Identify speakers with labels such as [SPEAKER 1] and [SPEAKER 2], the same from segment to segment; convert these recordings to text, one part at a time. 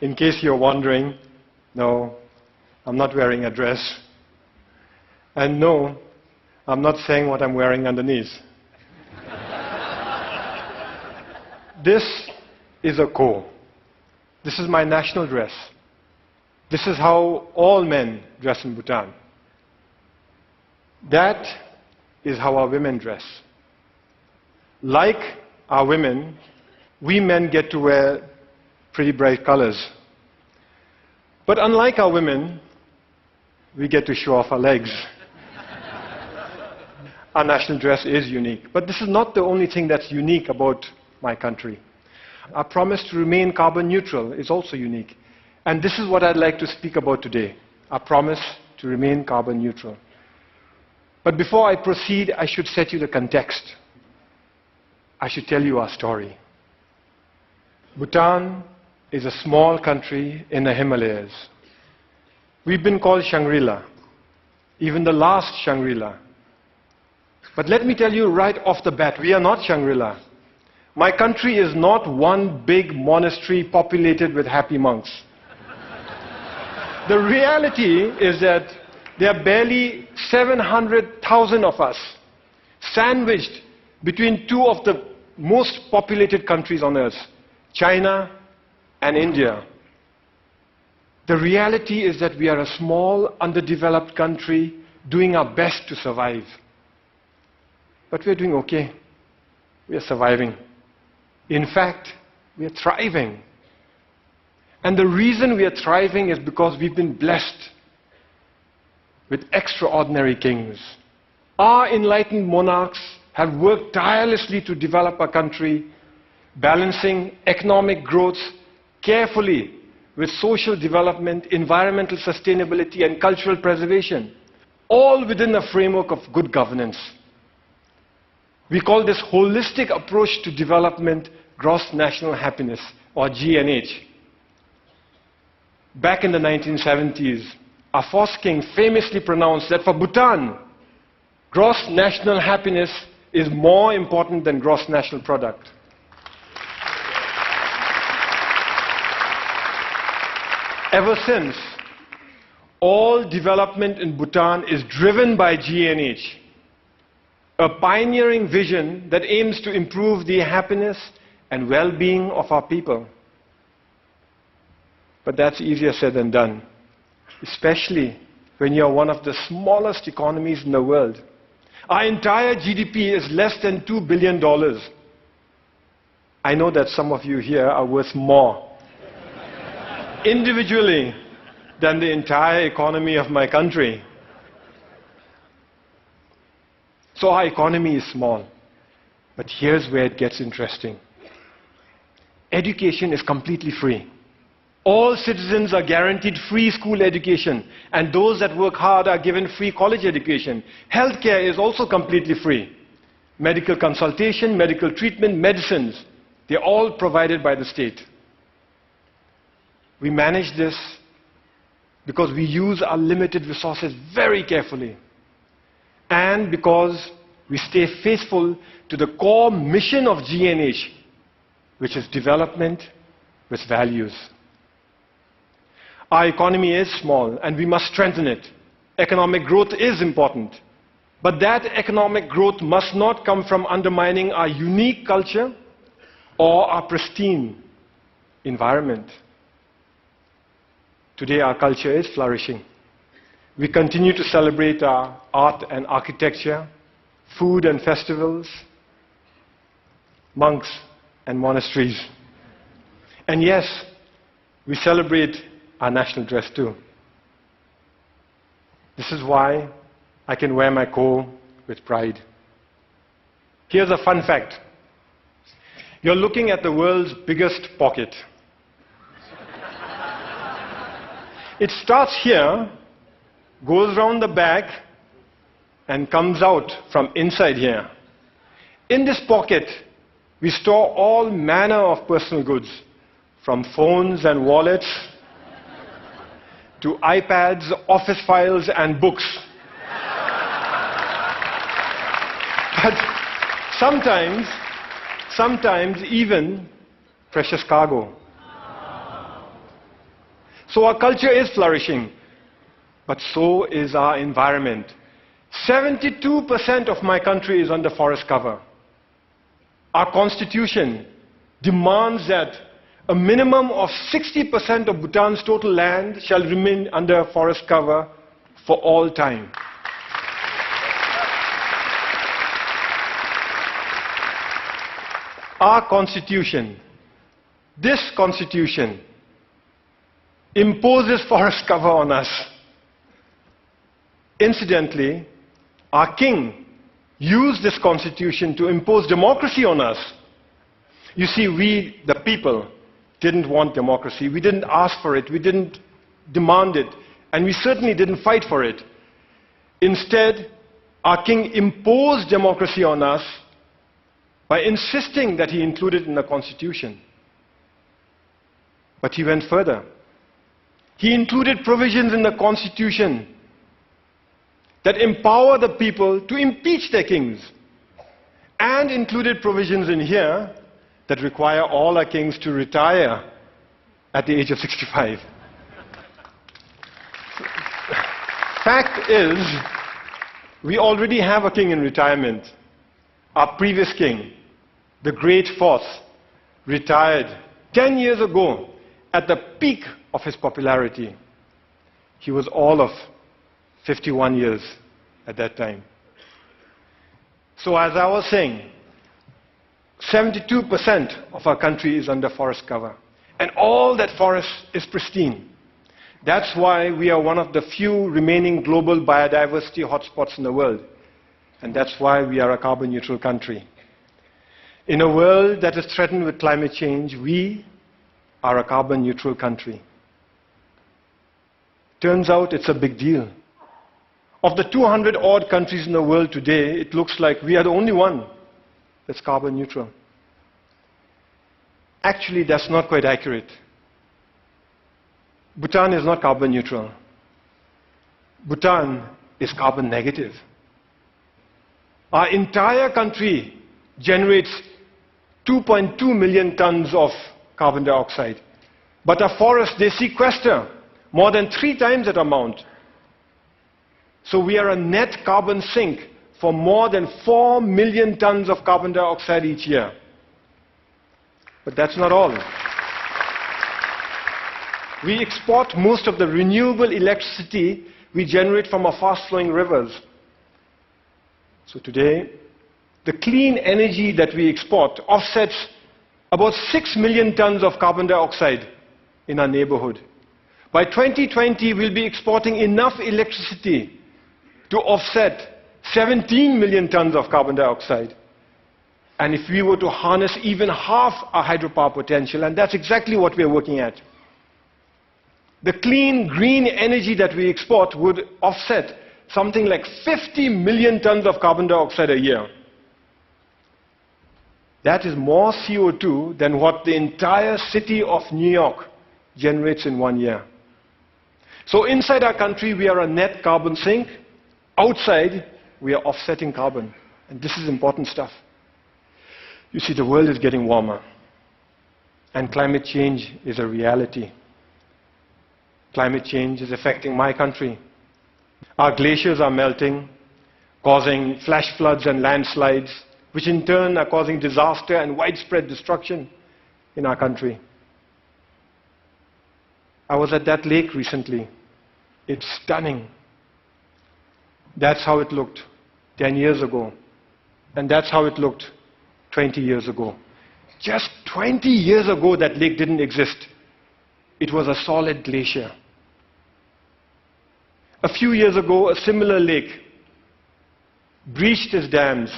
[SPEAKER 1] In case you're wondering, no, I'm not wearing a dress. And no, I'm not saying what I'm wearing underneath. This is a ko. This is my national dress. This is how all men dress in Bhutan. That is how our women dress. Like our women, we men get to wear pretty bright colors. But unlike our women, we get to show off our legs. Our national dress is unique. But this is not the only thing that's unique about my country. Our promise to remain carbon neutral is also unique. And this is what I'd like to speak about today. Our promise to remain carbon neutral. But before I proceed, I should set you the context. I should tell you our story. Bhutan is a small country in the Himalayas. We've been called Shangri-La, even the last Shangri-La. But let me tell you right off the bat, we are not Shangri-La. My country is not one big monastery populated with happy monks. The reality is that there are barely 700,000 of us, sandwiched between two of the most populated countries on earth, China and India. The reality is that we are a small, underdeveloped country doing our best to survive. But we're doing okay. We are surviving. In fact, we are thriving. And the reason we are thriving is because we've been blessed with extraordinary kings. Our enlightened monarchs have worked tirelessly to develop our country, balancing economic growth carefully with social development, environmental sustainability, and cultural preservation, all within a framework of good governance. We call this holistic approach to development gross national happiness, or GNH. Back in the 1970s, our first king famously pronounced that for Bhutan, gross national happiness is more important than gross national product. Ever since, all development in Bhutan is driven by GNH, a pioneering vision that aims to improve the happiness and well-being of our people. But that's easier said than done, especially when you're one of the smallest economies in the world. Our entire GDP is less than $2 billion. I know that some of you here are worth more individually than the entire economy of my country. So our economy is small. But here's where it gets interesting. Education is completely free. All citizens are guaranteed free school education, and those that work hard are given free college education. Healthcare is also completely free. Medical consultation, medical treatment, medicines, they're all provided by the state. We manage this because we use our limited resources very carefully, and because we stay faithful to the core mission of GNH, which is development with values. Our economy is small, and we must strengthen it. Economic growth is important. But that economic growth must not come from undermining our unique culture or our pristine environment. Today, our culture is flourishing. We continue to celebrate our art and architecture, food and festivals, monks and monasteries. And yes, we celebrate our national dress too. This is why I can wear my ko with pride. Here's a fun fact. You're looking at the world's biggest pocket. It starts here, goes round the back, and comes out from inside here. In this pocket, we store all manner of personal goods, from phones and wallets to iPads, office files, and books. But sometimes, sometimes, even precious cargo. So our culture is flourishing, but so is our environment. 72% of my country is under forest cover. Our constitution demands that a minimum of 60% of Bhutan's total land shall remain under forest cover for all time. Our constitution, this constitution, imposes forest cover on us. Incidentally, our king used this constitution to impose democracy on us. You see, we, the people, didn't want democracy. We didn't ask for it. We didn't demand it. And we certainly didn't fight for it. Instead, our king imposed democracy on us by insisting that he include it in the constitution. But he went further. He included provisions in the constitution that empower the people to impeach their kings, and included provisions in here that require all our kings to retire at the age of 65. Fact is, we already have a king in retirement. Our previous king, the Great Fourth, retired 10 years ago at the peak of his popularity. He was all of 51 years at that time. So as I was saying, 72% of our country is under forest cover. And all that forest is pristine. That's why we are one of the few remaining global biodiversity hotspots in the world. And that's why we are a carbon neutral country. In a world that is threatened with climate change, we are a carbon neutral country. Turns out it's a big deal. Of the 200 odd countries in the world today, it looks like we are the only one that's carbon neutral. Actually, that's not quite accurate. Bhutan is not carbon neutral. Bhutan is carbon negative. Our entire country generates 2.2 million tons of carbon dioxide. But our forests, they sequester more than 3 times that amount. So we are a net carbon sink for more than 4 million tons of carbon dioxide each year. But that's not all. We export most of the renewable electricity we generate from our fast-flowing rivers. So today, the clean energy that we export offsets about 6 million tons of carbon dioxide in our neighborhood. By 2020, we'll be exporting enough electricity to offset 17 million tons of carbon dioxide. And if we were to harness even half our hydropower potential, and that's exactly what we're working at, the clean, green energy that we export would offset something like 50 million tons of carbon dioxide a year. That is more CO2 than what the entire city of New York generates in 1 year. So inside our country, we are a net carbon sink. Outside, we are offsetting carbon. And this is important stuff. You see, the world is getting warmer. And climate change is a reality. Climate change is affecting my country. Our glaciers are melting, causing flash floods and landslides, which in turn are causing disaster and widespread destruction in our country. I was at that lake recently. It's stunning. That's how it looked 10 years ago. And that's how it looked 20 years ago. Just 20 years ago, that lake didn't exist. It was a solid glacier. A few years ago, a similar lake breached its dams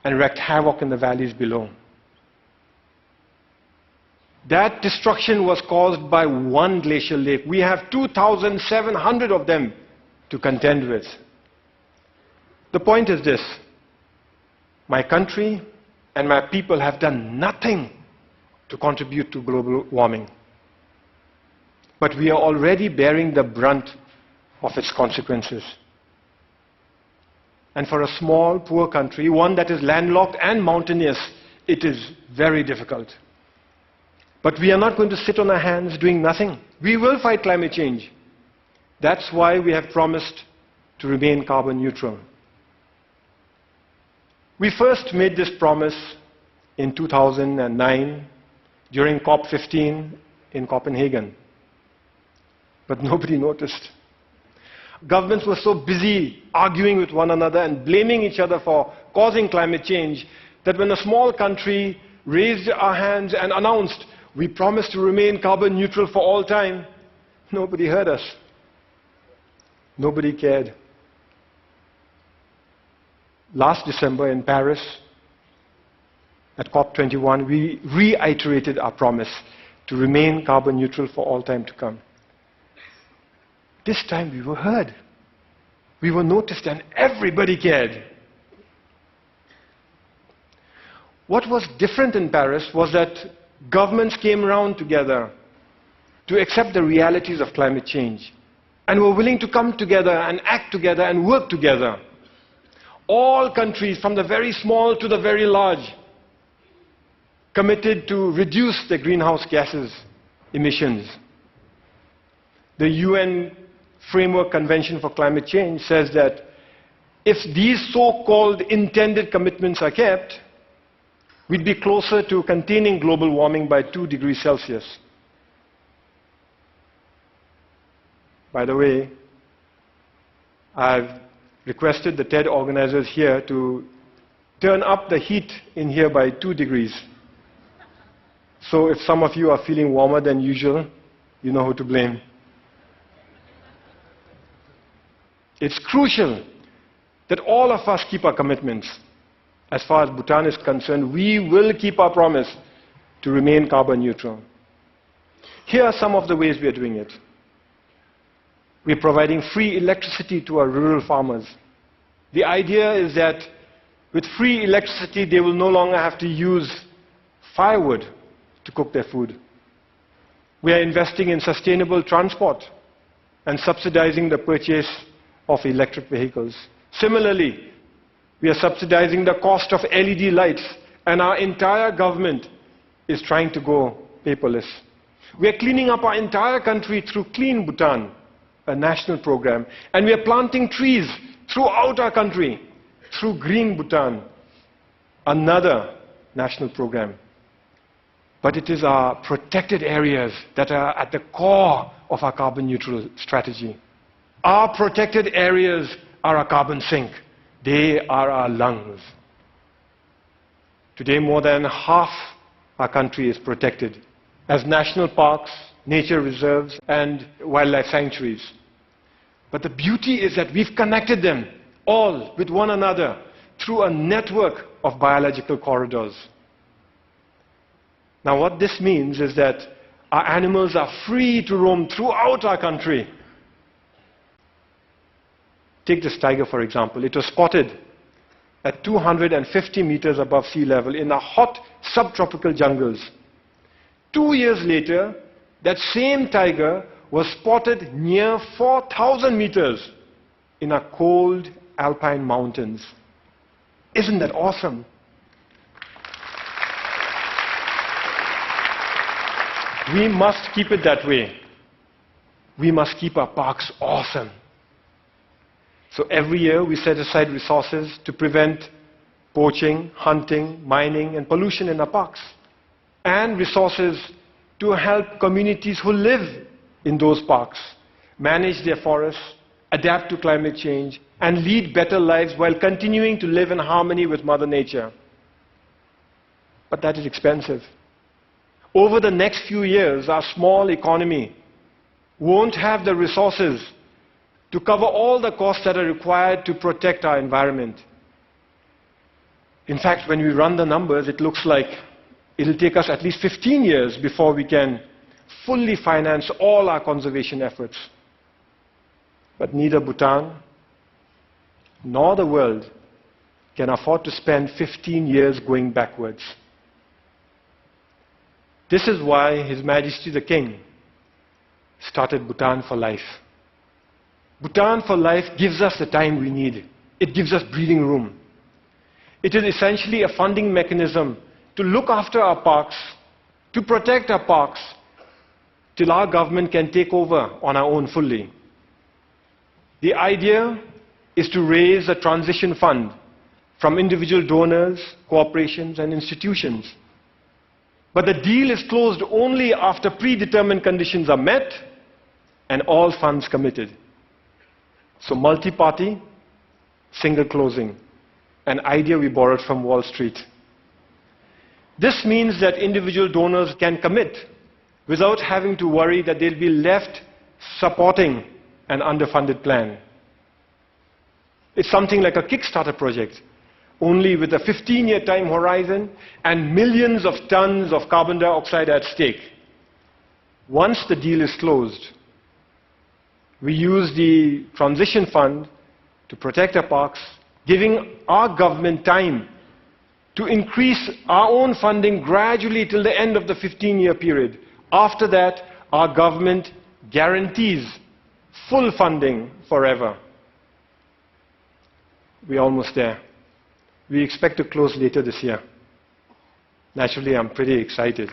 [SPEAKER 1] and wreaked havoc in the valleys below. That destruction was caused by one glacial lake. We have 2,700 of them to contend with. The point is this: my country and my people have done nothing to contribute to global warming. But we are already bearing the brunt of its consequences. And for a small, poor country, one that is landlocked and mountainous, it is very difficult. But we are not going to sit on our hands doing nothing. We will fight climate change. That's why we have promised to remain carbon neutral. We first made this promise in 2009 during COP15 in Copenhagen. But nobody noticed. Governments were so busy arguing with one another and blaming each other for causing climate change that when a small country raised our hands and announced, we promise to remain carbon neutral for all time, nobody heard us. Nobody cared. Last December in Paris, at COP21, we reiterated our promise to remain carbon neutral for all time to come. This time we were heard. We were noticed and everybody cared. What was different in Paris was that governments came around together to accept the realities of climate change and were willing to come together and act together and work together. All countries, from the very small to the very large, committed to reduce the greenhouse gases emissions. The UN Framework Convention for Climate Change says that if these so-called intended commitments are kept, we'd be closer to containing global warming by 2 degrees Celsius. By the way, I've requested the TED organizers here to turn up the heat in here by 2 degrees. So if some of you are feeling warmer than usual, you know who to blame. It's crucial that all of us keep our commitments. As far as Bhutan is concerned, we will keep our promise to remain carbon neutral. Here are some of the ways we are doing it. We're providing free electricity to our rural farmers. The idea is that with free electricity, they will no longer have to use firewood to cook their food. We are investing in sustainable transport and subsidizing the purchase of electric vehicles. Similarly, we are subsidizing the cost of LED lights, and our entire government is trying to go paperless. We are cleaning up our entire country through Clean Bhutan, a national program, and we are planting trees throughout our country through Green Bhutan, another national program. But it is our protected areas that are at the core of our carbon neutral strategy. Our protected areas are our carbon sink. They are our lungs. Today, more than half our country is protected as national parks, nature reserves, and wildlife sanctuaries. But the beauty is that we've connected them all with one another through a network of biological corridors. Now, what this means is that our animals are free to roam throughout our country. Take this tiger, for example. It was spotted at 250 meters above sea level in the hot subtropical jungles. 2 years later, that same tiger was spotted near 4,000 meters in our cold alpine mountains. Isn't that awesome? We must keep it that way. We must keep our parks awesome. So every year we set aside resources to prevent poaching, hunting, mining, and pollution in our parks. And resources to help communities who live in those parks manage their forests, adapt to climate change, and lead better lives while continuing to live in harmony with Mother Nature. But that is expensive. Over the next few years, our small economy won't have the resources to cover all the costs that are required to protect our environment. In fact, when we run the numbers, it looks like it'll take us at least 15 years before we can fully finance all our conservation efforts. But neither Bhutan nor the world can afford to spend 15 years going backwards. This is why His Majesty the King started Bhutan for Life. Bhutan for Life gives us the time we need. It gives us breathing room. It is essentially a funding mechanism to look after our parks to protect our parks till our government can take over on our own fully. The idea is to raise a transition fund from individual donors, corporations and institutions. But the deal is closed only after predetermined conditions are met and all funds committed. So multi-party, single closing, an idea we borrowed from Wall Street. This means that individual donors can commit without having to worry that they'll be left supporting an underfunded plan. It's something like a Kickstarter project, only with a 15-year time horizon and millions of tons of carbon dioxide at stake. Once the deal is closed, we use the transition fund to protect our parks, giving our government time to increase our own funding gradually till the end of the 15-year period. After that, our government guarantees full funding forever. We're almost there. We expect to close later this year. Naturally, I'm pretty excited.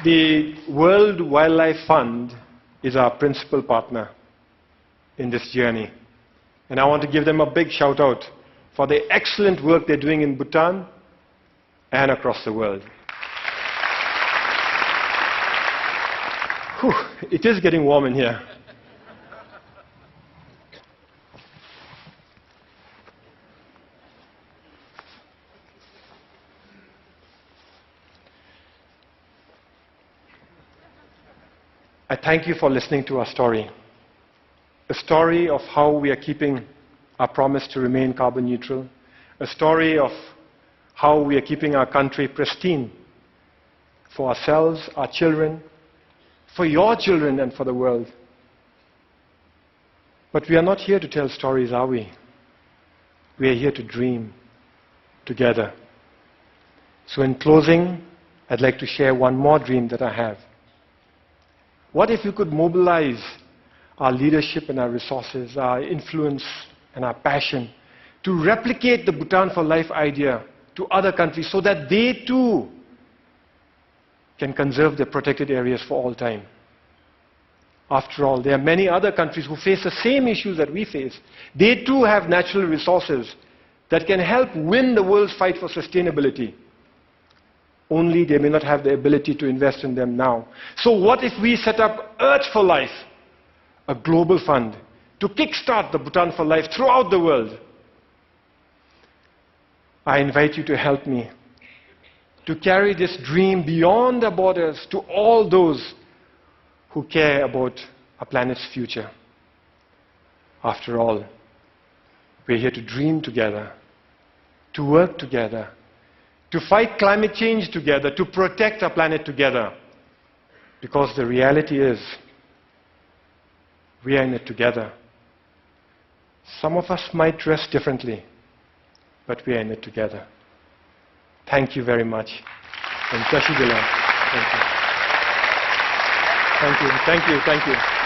[SPEAKER 1] The World Wildlife Fund is our principal partner in this journey. And I want to give them a big shout out for the excellent work they're doing in Bhutan and across the world. Whew, it is getting warm in here. I thank you for listening to our story. A story of how we are keeping our promise to remain carbon neutral. A story of how we are keeping our country pristine for ourselves, our children, for your children and for the world. But we are not here to tell stories, are we? We are here to dream together. So in closing, I'd like to share one more dream that I have. What if we could mobilize our leadership and our resources, our influence and our passion to replicate the Bhutan for Life idea to other countries so that they too can conserve their protected areas for all time? After all, there are many other countries who face the same issues that we face. They too have natural resources that can help win the world's fight for sustainability. Only they may not have the ability to invest in them now. So what if we set up Earth for Life, a global fund, to kickstart the Bhutan for Life throughout the world? I invite you to help me to carry this dream beyond the borders to all those who care about our planet's future. After all, we're here to dream together, to work together, to fight climate change together, to protect our planet together. Because the reality is, we are in it together. Some of us might dress differently, but we are in it together. Thank you very much. And Thank you. Thank you. Thank you. Thank you.